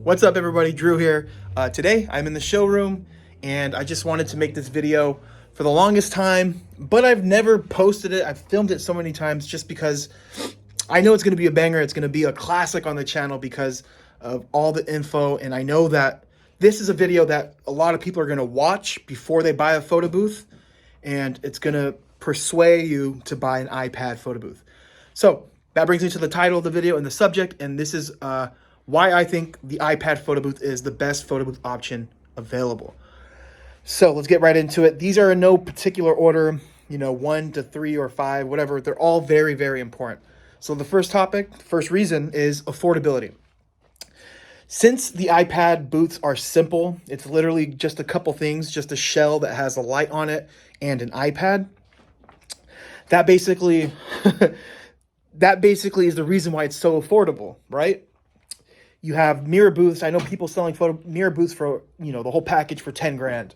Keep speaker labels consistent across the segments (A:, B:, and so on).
A: What's up, everybody? Drew here. Today I'm in the showroom and I just wanted to make this video for the longest time, but I've never posted it. I've filmed it so many times just because I know it's going to be a banger. It's going to be a classic on the channel because of all the info, and I know that this is a video that a lot of people are going to watch before they buy a photo booth, and it's going to persuade you to buy an iPad photo booth. So that brings me to the title of the video and the subject, and this is why I think the iPad photo booth is the best photo booth option available. So let's get right into it. These are in no particular order, 1 to 3 or 5, whatever. They're all very, very important. So the first topic, first reason is affordability. Since the iPad booths are simple, it's literally just a couple things, just a shell that has a light on it and an iPad. That basically, is the reason why it's so affordable, right? You have mirror booths. I know people selling mirror booths for, the whole package for 10 grand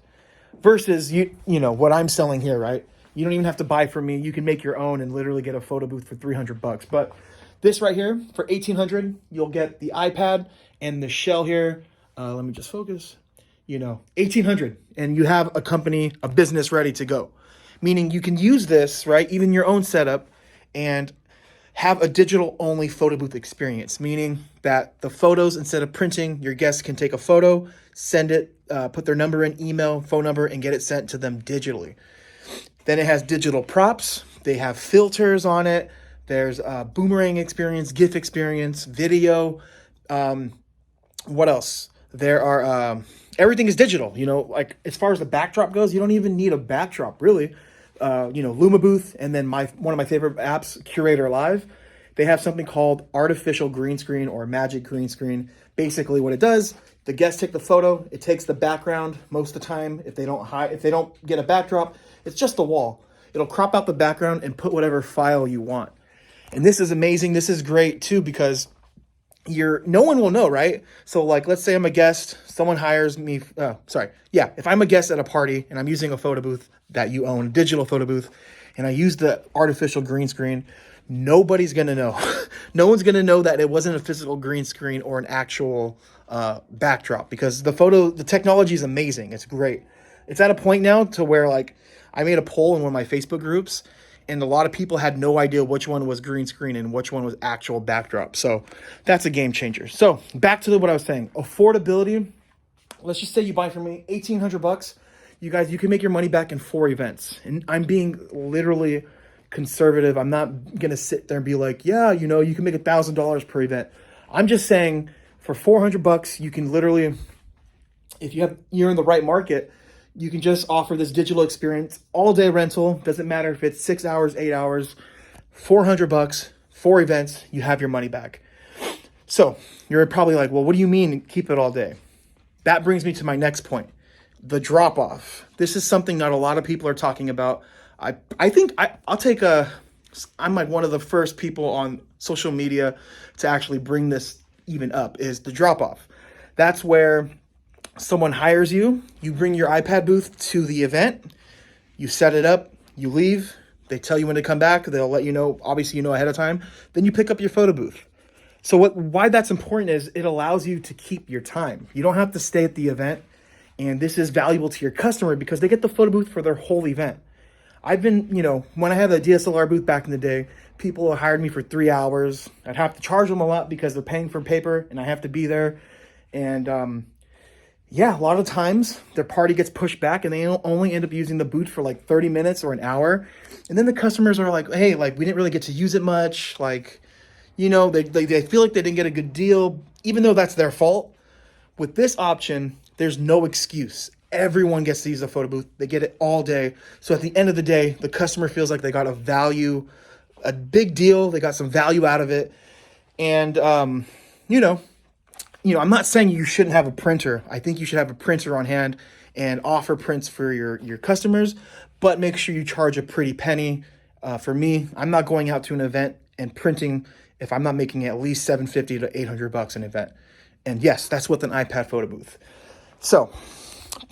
A: versus what I'm selling here, right? You don't even have to buy from me. You can make your own and literally get a photo booth for $300. But this right here for $1,800, you'll get the iPad and the shell here. Let me just focus. $1,800, and you have a company, a business ready to go. Meaning you can use this, right? Even your own setup, and have a digital only photo booth experience, meaning that the photos, instead of printing, your guests can take a photo, send it, put their number in, email, phone number, and get it sent to them digitally. Then it has digital props. They have filters on it. There's a boomerang experience, GIF experience, video. What else? There are, everything is digital, like as far as the backdrop goes, you don't even need a backdrop really. Luma Booth, and then one of my favorite apps, Curator Live. They have something called artificial green screen or magic green screen. Basically what it does, the guests take the photo, it takes the background most of the time. If they don't get a backdrop, it's just the wall. It'll crop out the background and put whatever file you want. And this is amazing. This is great too, because no one will know, right? So like, let's say I'm a guest, someone hires me. If I'm a guest at a party and I'm using a photo booth that you own, a digital photo booth, and I use the artificial green screen, nobody's going to know. No one's going to know that it wasn't a physical green screen or an actual backdrop, because the technology is amazing. It's great. It's at a point now to where, like, I made a poll in one of my Facebook groups, and a lot of people had no idea which one was green screen and which one was actual backdrop. So that's a game changer. So back to what I was saying, affordability. Let's just say you buy from me $1,800. You guys, you can make your money back in 4 events. And I'm being literally conservative. I'm not going to sit there and be like, yeah, you can make $1,000 per event. I'm just saying for $400, you can literally, if you're in the right market, you can just offer this digital experience, all day rental. Doesn't matter if it's 6 hours, 8 hours, $400, 4 events, you have your money back. So you're probably like, well, what do you mean keep it all day? That brings me to my next point, the drop off. This is something not a lot of people are talking about. I think I'm like one of the first people on social media to actually bring this even up, is the drop off. That's where someone hires you, you bring your iPad booth to the event, you set it up, you leave, they tell you when to come back, they'll let you know, obviously ahead of time, then you pick up your photo booth. So why that's important is it allows you to keep your time. You don't have to stay at the event, and this is valuable to your customer because they get the photo booth for their whole event. I've been, when I had a DSLR booth back in the day, people hired me for 3 hours. I'd have to charge them a lot because they're paying for paper and I have to be there. And a lot of times their party gets pushed back and they only end up using the booth for like 30 minutes or an hour. And then the customers are like, hey, like, we didn't really get to use it much. Like, they feel like they didn't get a good deal, even though that's their fault. With this option, there's no excuse. Everyone gets to use the photo booth. They get it all day. So at the end of the day, the customer feels like they got a big deal. They got some value out of it. And, I'm not saying you shouldn't have a printer. I think you should have a printer on hand and offer prints for your customers, but make sure you charge a pretty penny. For me, I'm not going out to an event and printing if I'm not making at least $750 to $800 an event. And yes, that's with an iPad photo booth. So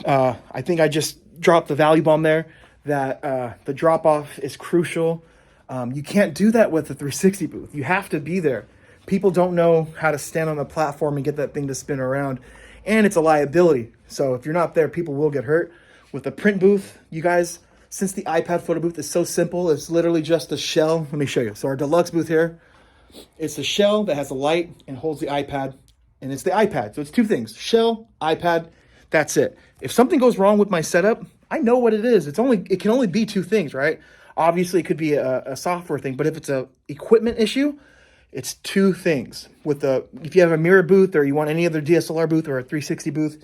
A: I think I just dropped the value bomb there, that the drop off is crucial. You can't do that with a 360 booth. You have to be there. People don't know how to stand on the platform and get that thing to spin around, and it's a liability. So if you're not there, people will get hurt. With the print booth, you guys, since the iPad photo booth is so simple, it's literally just a shell. Let me show you. So our deluxe booth here, it's a shell that has a light and holds the iPad, and it's the iPad. So it's two things: shell, iPad. That's it. If something goes wrong with my setup, I know what it is. It can only be two things, right? Obviously, it could be a software thing, but if it's a equipment issue, it's two things. If you have a mirror booth or you want any other DSLR booth or a 360 booth,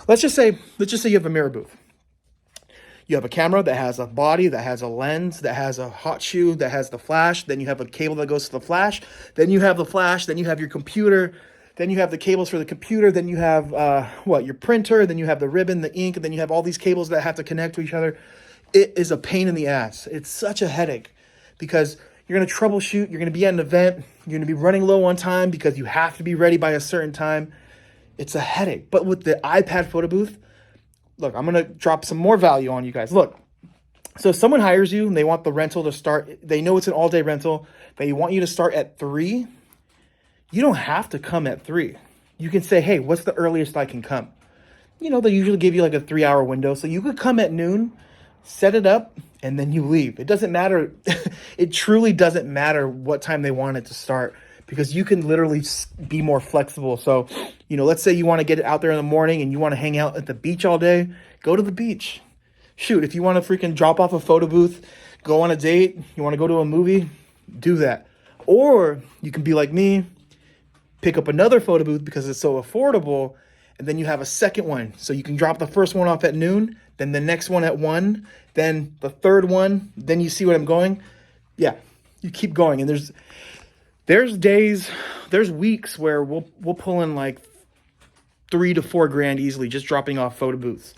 A: let's just say you have a mirror booth. You have a camera that has a body, that has a lens, that has a hot shoe, that has the flash. Then you have a cable that goes to the flash. Then you have the flash. Then you have your computer. Then you have the cables for the computer. Then you have your printer. Then you have the ribbon, the ink. And then you have all these cables that have to connect to each other. It is a pain in the ass. It's such a headache because you're going to troubleshoot. You're going to be at an event. You're going to be running low on time because you have to be ready by a certain time. It's a headache. But with the iPad photo booth, look, I'm going to drop some more value on you guys. Look, so if someone hires you and they want the rental to start, they know it's an all-day rental, they want you to start at 3, you don't have to come at 3. You can say, hey, what's the earliest I can come? They usually give you like a 3-hour window. So you could come at noon, set it up, and then you leave. It doesn't matter. It truly doesn't matter what time they want it to start because you can literally be more flexible. So, let's say you want to get it out there in the morning and you want to hang out at the beach all day, go to the beach. Shoot, if you want to freaking drop off a photo booth, go on a date, you want to go to a movie, do that. Or you can be like me, pick up another photo booth because it's so affordable, and then you have a second one. So you can drop the first one off at noon, then the next one at 1, then the third one, then you see what I'm going. Yeah, you keep going. And there's days, there's weeks where we'll pull in like $3 to $4 grand easily just dropping off photo booths.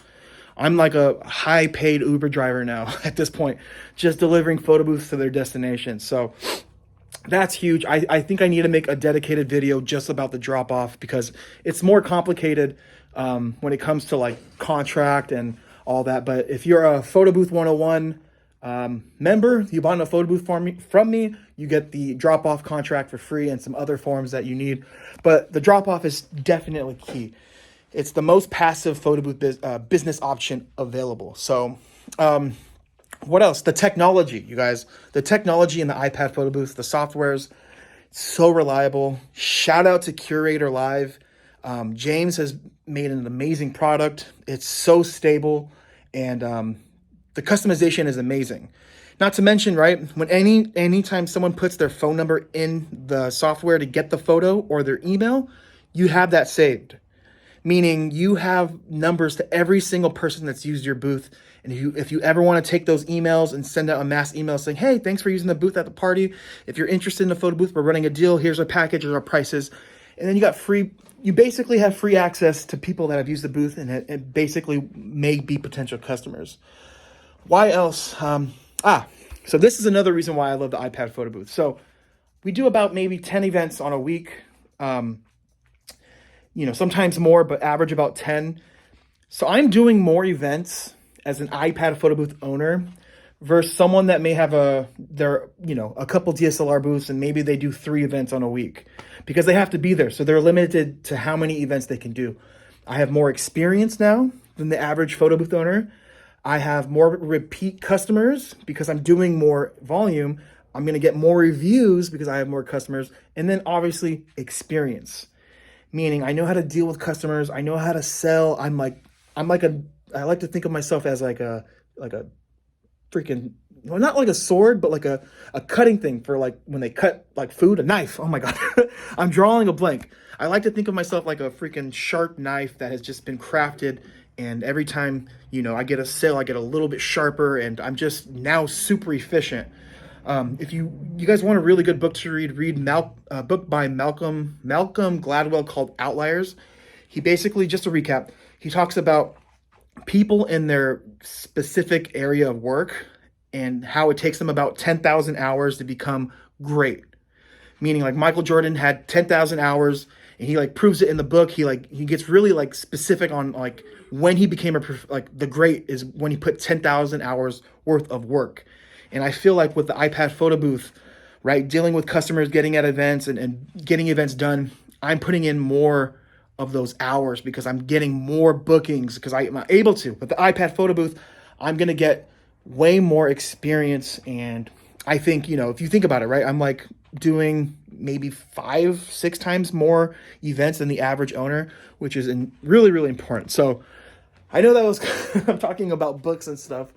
A: I'm like a high paid Uber driver now at this point, just delivering photo booths to their destination. So that's huge. I think I need to make a dedicated video just about the drop off because it's more complicated when it comes to like contract and all that. But if you're a Photo Booth 101 member, you bought a photo booth from me, you get the drop off contract for free and some other forms that you need. But the drop off is definitely key. It's the most passive photo booth business option available. So what else? The technology, you guys. The technology in the iPad photo booth, the software's so reliable. Shout out to Curator Live. James has made an amazing product. It's so stable, and the customization is amazing. Not to mention, right, when anytime someone puts their phone number in the software to get the photo or their email, you have that saved. Meaning you have numbers to every single person that's used your booth. And if you ever want to take those emails and send out a mass email saying, hey, thanks for using the booth at the party. If you're interested in the photo booth, we're running a deal. Here's our package, here's our prices. And then you basically have free access to people that have used the booth and basically may be potential customers. Why else? So this is another reason why I love the iPad photo booth. So we do about maybe 10 events on a week. Sometimes more, but average about 10. So I'm doing more events as an iPad photo booth owner versus someone that may have a couple DSLR booths and maybe they do 3 events on a week because they have to be there. So they're limited to how many events they can do. I have more experience now than the average photo booth owner. I have more repeat customers because I'm doing more volume. I'm going to get more reviews because I have more customers. And then obviously experience. Meaning I know how to deal with customers. I know how to sell. I like to think of myself as like a freaking, well, not like a sword, but like a cutting thing for like when they cut like food, a knife. Oh my God, I'm drawing a blank. I like to think of myself like a freaking sharp knife that has just been crafted. And every time, I get a sale, I get a little bit sharper and I'm just now super efficient. If you guys want a really good book to read a book by Malcolm Gladwell called Outliers. He basically, just to recap, he talks about people in their specific area of work and how it takes them about 10,000 hours to become great. Meaning like Michael Jordan had 10,000 hours and he like proves it in the book. He gets really like specific on like when he became the great is when he put 10,000 hours worth of work. And I feel like with the iPad photo booth, right? Dealing with customers, getting at events and getting events done. I'm putting in more of those hours because I'm getting more bookings because I'm able to. With the iPad photo booth, I'm going to get way more experience. And I think, if you think about it, right, I'm like doing maybe 5-6 times more events than the average owner, which is really, really important. So I know that was, I'm talking about books and stuff.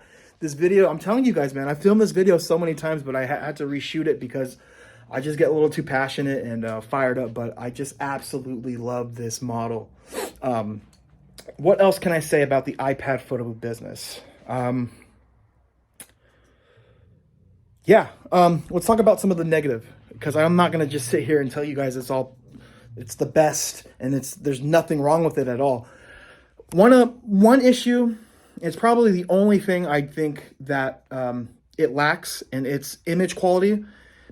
A: This video, I'm telling you guys, man, I filmed this video so many times, but I had to reshoot it because I just get a little too passionate and fired up, but I just absolutely love this model. What else can I say about the iPad photo booth business? Let's talk about some of the negative, because I'm not going to just sit here and tell you guys it's the best and there's nothing wrong with it at all. One issue, it's probably the only thing I think that it lacks, and it's image quality.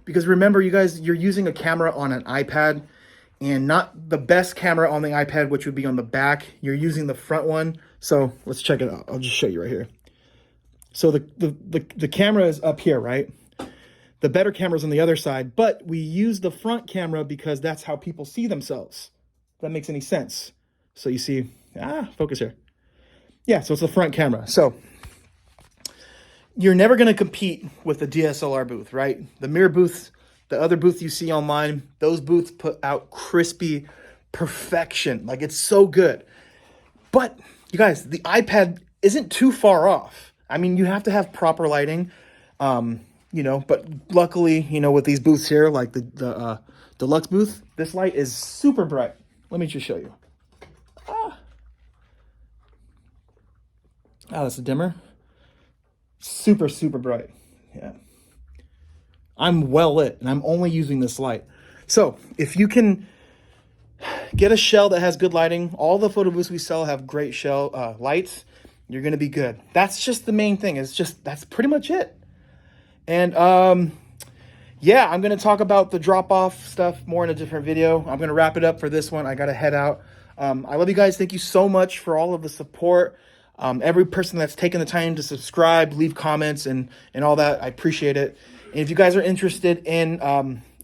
A: Because remember, you guys, you're using a camera on an iPad, and not the best camera on the iPad, which would be on the back. You're using the front one. So let's check it out. I'll just show you right here. So the camera is up here, right? The better camera's on the other side, but we use the front camera because that's how people see themselves. If that makes any sense. So you see, focus here. Yeah, so it's the front camera. So you're never going to compete with the DSLR booth, right? The mirror booths, the other booths you see online, those booths put out crispy perfection. Like, it's so good. But you guys, the iPad isn't too far off. I mean, you have to have proper lighting, but luckily, with these booths here, like the deluxe booth, this light is super bright. Let me just show you. That's a dimmer. Super, super bright. Yeah. I'm well lit, and I'm only using this light. So if you can get a shell that has good lighting, all the photo booths we sell have great shell lights, you're going to be good. That's just the main thing. That's pretty much it. And I'm going to talk about the drop-off stuff more in a different video. I'm going to wrap it up for this one. I got to head out. I love you guys. Thank you so much for all of the support. Every person that's taken the time to subscribe, leave comments, and all that, I appreciate it. And if you guys are interested in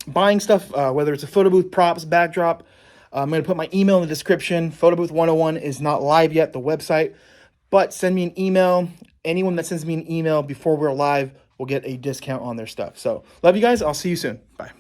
A: buying stuff, whether it's a photo booth, props, backdrop, I'm going to put my email in the description. Photo Booth 101 is not live yet, the website, but send me an email. Anyone that sends me an email before we're live will get a discount on their stuff. So love you guys. I'll see you soon. Bye.